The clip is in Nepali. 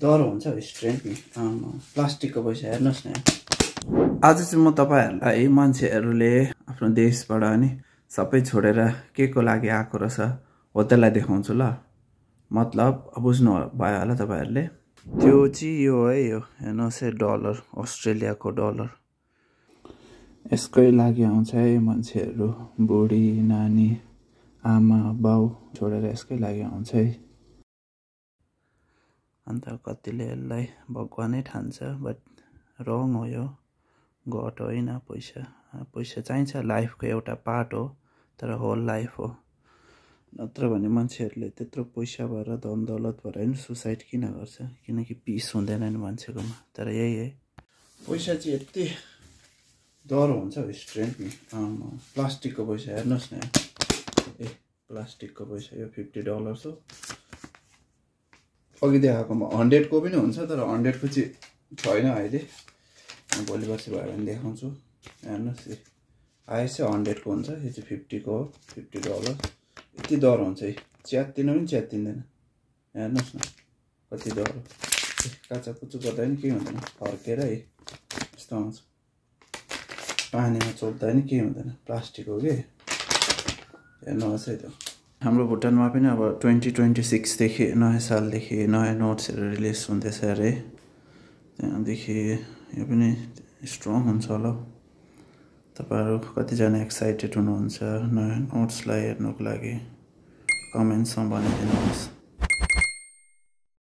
डर हुन्छ स्ट्रेन्थ नि प्लास्टिकको पैसा हेर्नुहोस् न। आज चाहिँ म तपाईहरुलाई मान्छेहरूले आफ्नो देशबाट नि सबै छोडेर के को लागि आएको रहेछ हो त्यसलाई देखाउँछु ल। मतलब बुझ्नु भयो होला तपाईहरुले। त्यो चाहिँ यो है, यो हेर्नुहोस् है, डलर, अस्ट्रेलियाको डलर। यसकै लागि आउँछ है मान्छेहरू, बुढी नानी आमा बाउ छोडेर यसकै लागि आउँछ है। अन्त कतिले यसलाई भगवानै ठान्छ, बट रङ हो यो, गड होइन। पैसा चाहिन्छ, लाइफको एउटा पार्ट हो, तर होल लाइफ हो। नत्र भने मान्छेहरूले त्यत्रो पैसा भएर धन दौलत भएर नि सुसाइड किन गर्छ? किनकि पिस हुँदैन नि मान्छेकोमा। तर यही है, पैसा चाहिँ यति डर हुन्छ स्ट्रेन्थ नि। प्लास्टिकको पैसा हेर्नुहोस् न। ए प्लास्टिकको पैसा, यो $50 हो। अघि देखाएकोमा 100 को पनि हुन्छ, तर 100 को चाहिँ छैन अहिले। भोलि पर्सि भयो भने देखाउँछु। हेर्नुहोस् आएछ 100 को हुन्छ, यो चाहिँ 50 को हो। $50 यति डर हुन्छ है, च्यात्तिनु पनि च्यात्तिँदैन। हेर्नुहोस् न कति डर हो। काचा कुचु गर्दा पनि केही हुँदैन, फर्केर है यस्तो आउँछ। पानीमा चोप्दा पनि केही हुँदैन, प्लास्टिक हो कि। हेर्नुहोस् है त्यो। हाम्रो भुटानमा पनि अब 2026 देखि नयाँ सालदेखि नयाँ नोट्सहरू रिलिज हुँदैछ अरे। त्यहाँदेखि यो पनि स्ट्रङ हुन्छ होला। तपाईहरु कतिजना एक्साइटेड हुनुहुन्छ नयाँ नोट्सलाई हेर्नको लागि? कमेन्ट्समा भनिदिनुहोस्।